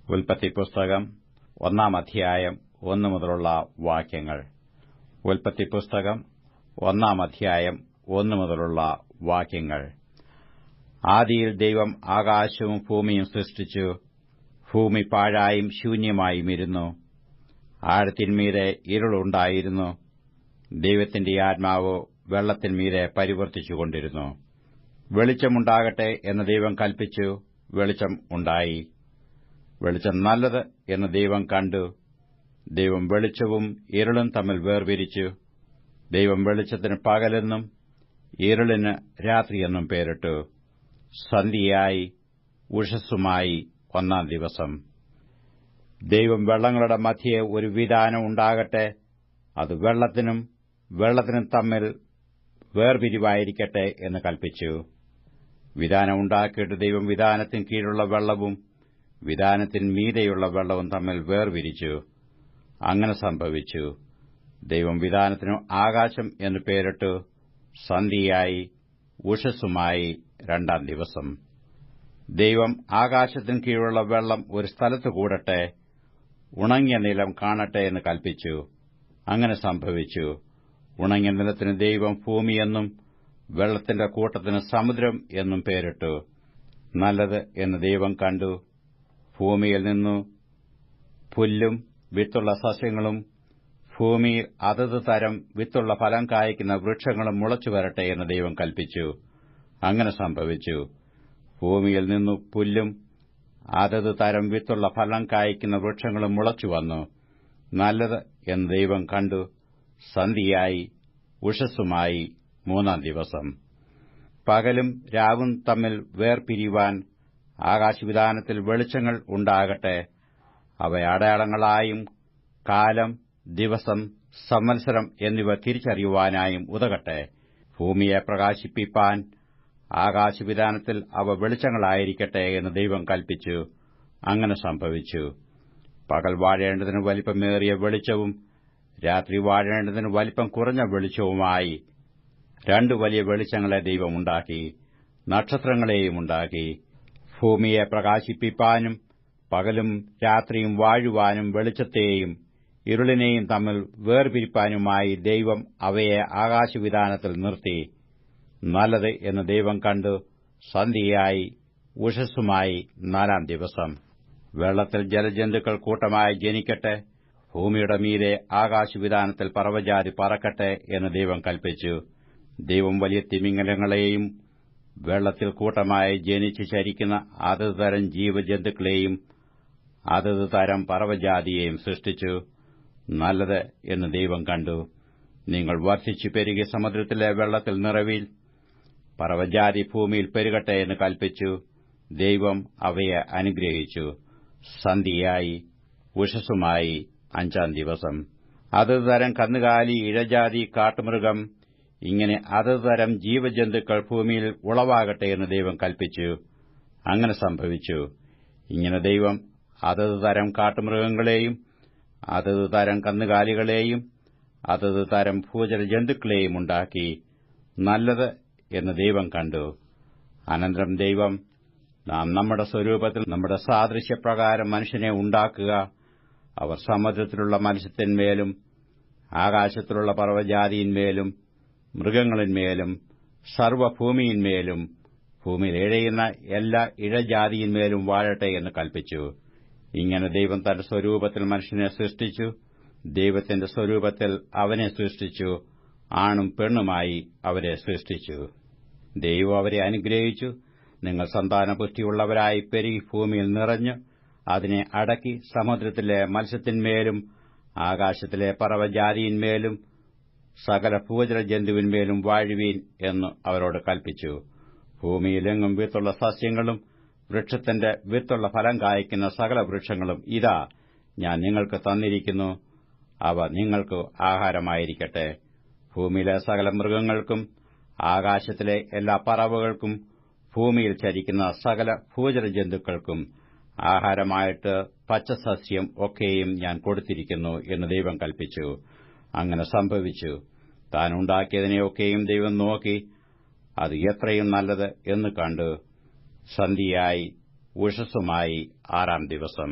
ഉൽപ്പത്തി പുസ്തകം 1 അധ്യായം 1 മുതലുള്ള വാക്യങ്ങൾ. ഉൽപ്പത്തി പുസ്തകം 1 അധ്യായം 1 മുതലുള്ള വാക്യങ്ങൾ. ആദിയിൽ ദൈവം ആകാശവും ഭൂമിയും സൃഷ്ടിച്ചു. ഭൂമി പാഴായും ശൂന്യമായും ഇരുന്നു. ആഴത്തിന്മീതെ ഇരുളുണ്ടായിരുന്നു. ദൈവത്തിന്റെ ആത്മാവ് വെള്ളത്തിന്മീതെ പരിവർത്തിച്ചുകൊണ്ടിരുന്നു. വെളിച്ചമുണ്ടാകട്ടെ എന്ന് ദൈവം കൽപ്പിച്ചു. വെളിച്ചം ഉണ്ടായി. വെളിച്ചം നല്ലത് എന്ന് ദൈവം കണ്ടു. ദൈവം വെളിച്ചവും ഇരുളും തമ്മിൽ വേർപിരിച്ചു. ദൈവം വെളിച്ചത്തിന് പകലെന്നും ഇരുളിന് രാത്രിയെന്നും പേരിട്ടു. സന്ധ്യയായി ഉഷസ്സുമായി 1 ദിവസം. ദൈവം വെള്ളങ്ങളുടെ മധ്യേ ഒരു വിതാനം ഉണ്ടാകട്ടെ, അത് വെള്ളത്തിനും തമ്മിൽ വേർപിരിവായിരിക്കട്ടെ എന്ന് കൽപ്പിച്ചു. വിതാനം ഉണ്ടാക്കിയിട്ട് ദൈവം വിതാനത്തിന് കീഴുള്ള വെള്ളവും വിതാനത്തിന് മീതെയുള്ള വെള്ളവും തമ്മിൽ വേർപിരിച്ചു. അങ്ങനെ സംഭവിച്ചു. ദൈവം വിതാനത്തിനു ആകാശം എന്ന് പേരിട്ടു. സന്ധ്യയായി ഉഷസ്സുമായി 2 ദിവസം. ദൈവം ആകാശത്തിന് കീഴുള്ള വെള്ളം ഒരു സ്ഥലത്ത് കൂടട്ടെ, ഉണങ്ങിയ നിലം കാണട്ടെ എന്ന് കൽപ്പിച്ചു. അങ്ങനെ സംഭവിച്ചു. ഉണങ്ങിയ നിലത്തിന് ദൈവം ഭൂമിയെന്നും വെള്ളത്തിന്റെ കൂട്ടത്തിന് സമുദ്രം എന്നും പേരിട്ടു. നല്ലത് എന്ന് ദൈവം കണ്ടു. ഭൂമിയിൽ നിന്നു പുല്ലും വിത്തുള്ള സസ്യങ്ങളും ഭൂമിയിൽ അതത് തരം വിത്തുള്ള ഫലം കായ്ക്കുന്ന വൃക്ഷങ്ങളും മുളച്ചു വരട്ടെ എന്ന് ദൈവം കൽപ്പിച്ചു. അങ്ങനെ സംഭവിച്ചു. ഭൂമിയിൽ നിന്നു പുല്ലും അതത് തരം വിത്തുള്ള ഫലം കായ്ക്കുന്ന വൃക്ഷങ്ങളും മുളച്ചുവന്നു. നല്ലത് എന്ന് ദൈവം കണ്ടു. സന്ധ്യയായി ഉഷസ്സുമായി 3 ദിവസം. പകലും രാവും തമ്മിൽ വേർപിരിവാൻ ആകാശവിതാനത്തിൽ വെളിച്ചങ്ങൾ ഉണ്ടാകട്ടെ. അവ അടയാളങ്ങളായും കാലം, ദിവസം, സംവത്സരം എന്നിവ തിരിച്ചറിയുവാനായും ഉതകട്ടെ. ഭൂമിയെ പ്രകാശിപ്പിപ്പാൻ ആകാശവിതാനത്തിൽ അവ വെളിച്ചങ്ങളായിരിക്കട്ടെ എന്ന് ദൈവം കൽപ്പിച്ചു. അങ്ങനെ സംഭവിച്ചു. പകൽ വാഴേണ്ടതിന് വലിപ്പമേറിയ വെളിച്ചവും രാത്രി വാഴേണ്ടതിന് വലിപ്പം കുറഞ്ഞ വെളിച്ചവുമായി 2 വലിയ വെളിച്ചങ്ങളെ ദൈവം ഉണ്ടാക്കി. നക്ഷത്രങ്ങളെയും ഉണ്ടാക്കി. ഭൂമിയെ പ്രകാശിപ്പിപ്പാനും പകലും രാത്രിയും വാഴുവാനും വെളിച്ചത്തെയും ഇരുളിനെയും തമ്മിൽ വേർപിരിപ്പാനുമായി ദൈവം അവയെ ആകാശവിതാനത്തിൽ നിർത്തി. നല്ലത് എന്ന് ദൈവം കണ്ടു. സന്ധ്യയായി ഉഷസ്സുമായി 4 ദിവസം. വെള്ളത്തിൽ ജലജന്തുക്കൾ കൂട്ടമായി ജനിക്കട്ടെ. ഭൂമിയുടെ മീതെ ആകാശവിതാനത്തിൽ പറവജാതി പറക്കട്ടെ എന്ന് ദൈവം കൽപ്പിച്ചു. ദൈവം വലിയ തിമിംഗലങ്ങളെയും വെള്ളത്തിൽ കൂട്ടമായി ജനിച്ച് ചരിക്കുന്ന അതത് തരം ജീവജന്തുക്കളെയും അതത് തരം പറവജാതിയെയും സൃഷ്ടിച്ചു. നല്ലത് എന്ന് ദൈവം കണ്ടു. നിങ്ങൾ വർദ്ധിച്ചു പെരുകി സമുദ്രത്തിലെ വെള്ളത്തിൽ നിറവിൽ. പറവജാതി ഭൂമിയിൽ പെരുകട്ടെ എന്ന് കൽപ്പിച്ചു. ദൈവം അവയെ അനുഗ്രഹിച്ചു. സന്ധ്യയായി ഉഷസ്സുമായി 5 ദിവസം. അതത് തരം കന്നുകാലി, ഇഴജാതി, കാട്ടുമൃഗം, ഇങ്ങനെ അതത് തരം ജീവജന്തുക്കൾ ഭൂമിയിൽ ഉളവാകട്ടെ എന്ന് ദൈവം കൽപ്പിച്ചു. അങ്ങനെ സംഭവിച്ചു. ഇങ്ങനെ ദൈവം അതത് തരം കാട്ടുമൃഗങ്ങളെയും അതത് തരം കന്നുകാലികളെയും അതത് തരം ഭൂചരജന്തുക്കളെയും ഉണ്ടാക്കി. നല്ലത് എന്ന് ദൈവം കണ്ടു. അനന്തരം ദൈവം, നാം നമ്മുടെ സ്വരൂപത്തിൽ നമ്മുടെ സാദൃശ്യപ്രകാരം മനുഷ്യനെ ഉണ്ടാക്കുക. അവർ സമുദ്രത്തിലുള്ള മത്സ്യത്തിന്മേലും ആകാശത്തിലുള്ള പറവജാതിയിന്മേലും മൃഗങ്ങളിന്മേലും സർവ്വഭൂമിയിന്മേലും ഭൂമിയിൽ ഇഴയുന്ന എല്ലാ ഇഴജാതിയിന്മേലും വാഴട്ടെ എന്ന് കൽപ്പിച്ചു. ഇങ്ങനെ ദൈവം തന്റെ സ്വരൂപത്തിൽ മനുഷ്യനെ സൃഷ്ടിച്ചു. ദൈവത്തിന്റെ സ്വരൂപത്തിൽ അവനെ സൃഷ്ടിച്ചു. ആണും പെണ്ണുമായി അവരെ സൃഷ്ടിച്ചു. ദൈവം അവരെ അനുഗ്രഹിച്ചു. നിങ്ങൾ സന്താനപുഷ്ടിയുള്ളവരായി പെരുകി ഭൂമിയിൽ നിറഞ്ഞ് അതിനെ അടക്കി സമുദ്രത്തിലെ മത്സ്യത്തിന്മേലും ആകാശത്തിലെ പറവജാതിയിന്മേലും സകല ഭൂചരജന്തുവിന്മേലും വാഴുവീൻ എന്ന് അവരോട് കൽപ്പിച്ചു. ഭൂമിയിലെങ്ങും വിത്തുള്ള സസ്യങ്ങളും വൃക്ഷത്തിന്റെ വിത്തുള്ള ഫലം കായ്ക്കുന്ന സകല വൃക്ഷങ്ങളും ഇതാ ഞാൻ നിങ്ങൾക്ക് തന്നിരിക്കുന്നു. അവ നിങ്ങൾക്ക് ആഹാരമായിരിക്കട്ടെ. ഭൂമിയിലെ സകല മൃഗങ്ങൾക്കും ആകാശത്തിലെ എല്ലാ പറവകൾക്കും ഭൂമിയിൽ ചരിക്കുന്ന സകല ഭൂചരജന്തുക്കൾക്കും ആഹാരമായിട്ട് പച്ചസസ്യം ഒക്കെയും ഞാൻ കൊടുത്തിരിക്കുന്നു എന്ന് ദൈവം കൽപ്പിച്ചു. അങ്ങനെ സംഭവിച്ചു. താൻ ഉണ്ടാക്കിയതിനെയൊക്കെയും ദൈവം നോക്കി. അത് എത്രയും നല്ലത് എന്ന് കണ്ടു. സന്ധ്യയായി ഉഷസ്സുമായി 6 ദിവസം.